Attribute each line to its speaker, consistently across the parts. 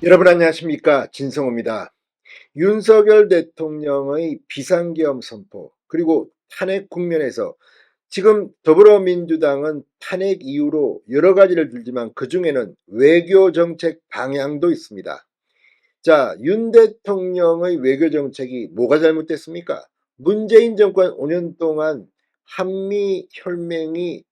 Speaker 1: 여러분 안녕하십니까? 진성호입니다. 윤석열 대통령의 비상계엄 선포 그리고 탄핵 국면에서 지금 더불어민주당은 탄핵 이유로 여러 가지를 들지만 그중에는 외교 정책 방향도 있습니다. 자, 윤 대통령의 외교 정책이 뭐가 잘못됐습니까? 문재인 정권 5년 동안 한미 혈맹이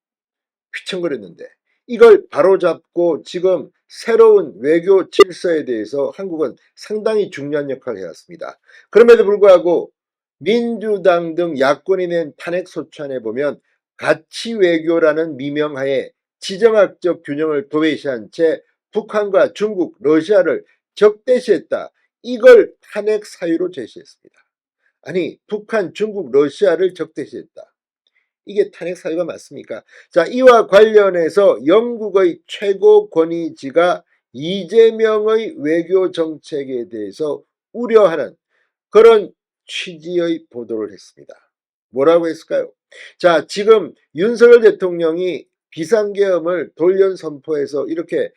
Speaker 1: 휘청거렸는데 이걸 바로잡고 지금 새로운 외교 질서에 대해서 한국은 상당히 중요한 역할을 해왔습니다. 그럼에도 불구하고 민주당 등 야권이 낸 탄핵 소추안에 보면 가치 외교라는 미명하에 지정학적 균형을 도외시한 채 북한과 중국, 러시아를 적대시했다. 이걸 탄핵 사유로 제시했습니다. 아니, 북한, 중국, 러시아를 적대시했다. 이게 탄핵 사유가 맞습니까? 자, 이와 관련해서 영국의 최고 권위지가 이재명의 외교 정책에 대해서 우려하는 그런 취지의 보도를 했습니다. 뭐라고 했을까요? 자, 지금 윤석열 대통령이 비상계엄을 돌연 선포해서 이렇게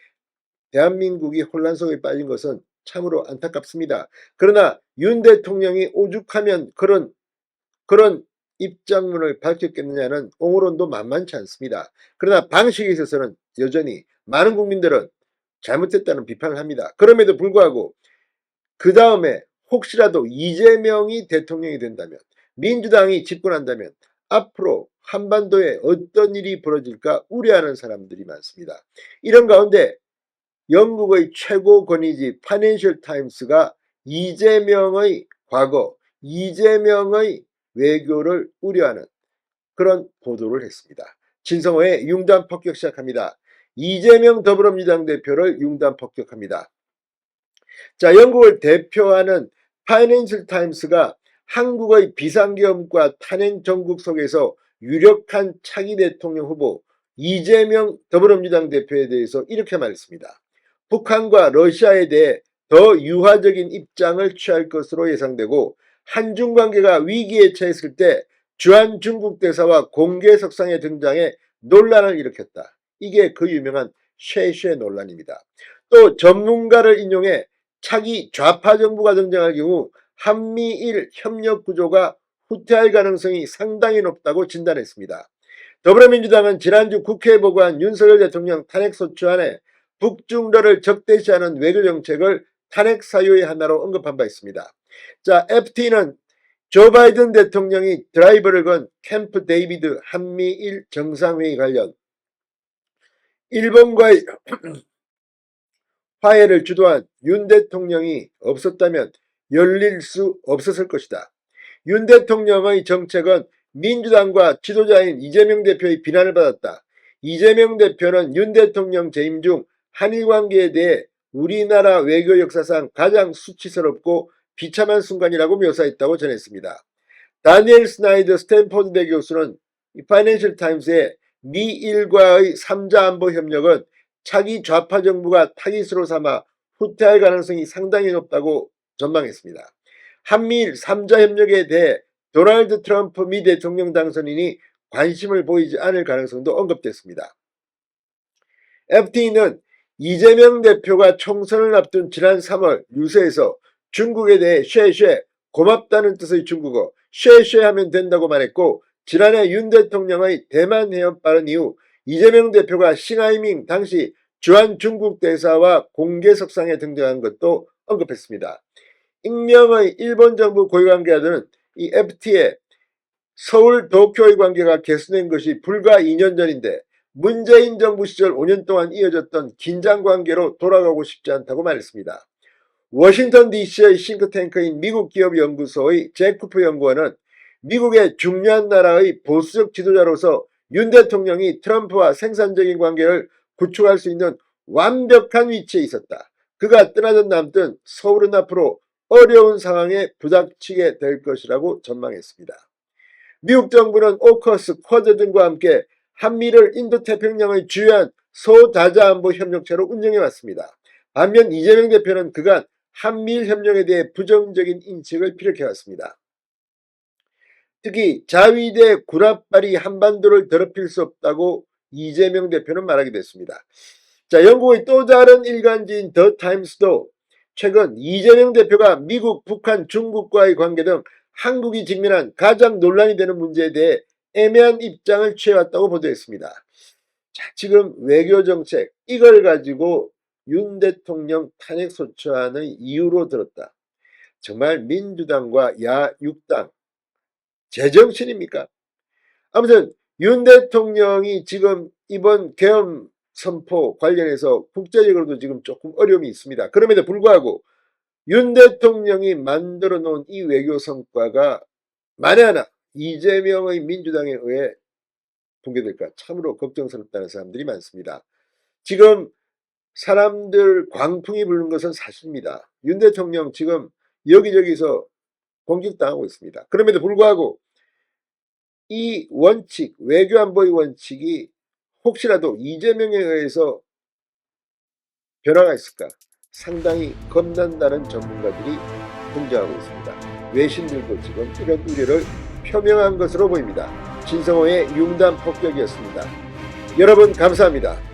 Speaker 1: 대한민국이 혼란 속에 빠진 것은 참으로 안타깝습니다. 그러나 윤 대통령이 오죽하면 그런 입장문을 밝혔겠느냐는 옹호론도 만만치 않습니다. 그러나 방식에 있어서는 여전히 많은 국민들은 잘못했다는 비판을 합니다. 그럼에도 불구하고 그 다음에 혹시라도 이재명이 대통령이 된다면, 민주당이 집권한다면 앞으로 한반도에 어떤 일이 벌어질까 우려하는 사람들이 많습니다. 이런 가운데 영국의 최고 권위지 파이낸셜 타임스가 이재명의 과거, 이재명의 외교를 우려하는 그런 보도를 했습니다. 진성호의 융단 폭격 시작합니다. 이재명 더불어민주당 대표를 융단 폭격합니다. 자, 영국을 대표하는 파이낸셜 타임스가 한국의 비상계엄과 탄핵 정국 속에서 유력한 차기 대통령 후보 이재명 더불어민주당 대표에 대해서 이렇게 말했습니다. 북한과 러시아에 대해 더 유화적인 입장을 취할 것으로 예상되고 한중 관계가 위기에 처했을 때 주한 중국 대사와 공개석상에 등장해 논란을 일으켰다. 이게 그 유명한 쉐쉐 논란입니다. 또 전문가를 인용해 차기 좌파 정부가 등장할 경우 한미일 협력 구조가 후퇴할 가능성이 상당히 높다고 진단했습니다. 더불어민주당은 지난주 국회에 보고한 윤석열 대통령 탄핵소추안에 북중러를 적대시하는 외교 정책을 탄핵 사유의 하나로 언급한 바 있습니다. 자, FT는 조 바이든 대통령이 드라이버를 건 캠프 데이비드 한미일 정상회의 관련 일본과의 화해를 주도한 윤 대통령이 없었다면 열릴 수 없었을 것이다. 윤 대통령의 정책은 민주당과 지도자인 이재명 대표의 비난을 받았다. 이재명 대표는 윤 대통령 재임 중 한일 관계에 대해 우리나라 외교 역사상 가장 수치스럽고 비참한 순간이라고 묘사했다고 전했습니다. 다니엘 스나이더 스탠포드대 교수는 파이낸셜 타임스에 미일과의 3자 안보 협력은 차기 좌파 정부가 타깃으로 삼아 후퇴할 가능성이 상당히 높다고 전망했습니다. 한미일 3자 협력에 대해 도널드 트럼프 미 대통령 당선인이 관심을 보이지 않을 가능성도 언급됐습니다. FT는 이재명 대표가 총선을 앞둔 지난 3월 뉴스에서 중국에 대해 쉐쉐 고맙다는 뜻의 중국어 쉐쉐 하면 된다고 말했고, 지난해 윤 대통령의 대만 해협 발언 이후 이재명 대표가 싱하이밍 당시 주한 중국 대사와 공개석상에 등장한 것도 언급했습니다. 익명의 일본 정부 고위관계자들은 이 FT에 서울 도쿄의 관계가 개선된 것이 불과 2년 전인데 문재인 정부 시절 5년 동안 이어졌던 긴장관계로 돌아가고 싶지 않다고 말했습니다. 워싱턴 DC의 싱크탱크인 미국기업연구소의 제쿠프 연구원은 미국의 중요한 나라의 보수적 지도자로서 윤 대통령이 트럼프와 생산적인 관계를 구축할 수 있는 완벽한 위치에 있었다. 그가 떠나든 남든 서울은 앞으로 어려운 상황에 부닥치게 될 것이라고 전망했습니다. 미국 정부는 오커스, 쿼드 등과 함께 한미를 인도태평양의 주요한 소다자안보 협력체로 운영해왔습니다. 반면 이재명 대표는 그간 한미일 협력에 대해 부정적인 인식을 피력해왔습니다. 특히 자위대 군합발이 한반도를 더럽힐 수 없다고 이재명 대표는 말하게 됐습니다. 자, 영국의 또 다른 일간지인 더 타임스도 최근 이재명 대표가 미국, 북한, 중국과의 관계 등 한국이 직면한 가장 논란이 되는 문제에 대해 애매한 입장을 취해왔다고 보도했습니다. 자, 지금 외교정책 이걸 가지고 윤 대통령 탄핵소추안의 이유로 들었다. 정말 민주당과 야6당 제정신입니까? 아무튼 윤 대통령이 지금 이번 계엄 선포 관련해서 국제적으로도 지금 조금 어려움이 있습니다. 그럼에도 불구하고 윤 대통령이 만들어 놓은 이 외교 성과가 만에 하나 이재명의 민주당에 의해 붕괴될까 참으로 걱정스럽다는 사람들이 많습니다. 지금 사람들 광풍이 부는 것은 사실입니다. 윤 대통령 지금 여기저기서 공격당하고 있습니다. 그럼에도 불구하고 이 원칙, 외교안보의 원칙이 혹시라도 이재명에 의해서 변화가 있을까 상당히 겁난다는 전문가들이 분석하고 있습니다. 외신들도 지금 이런 우려를 표명한 것으로 보입니다. 진성호의 융단 폭격이었습니다. 여러분 감사합니다.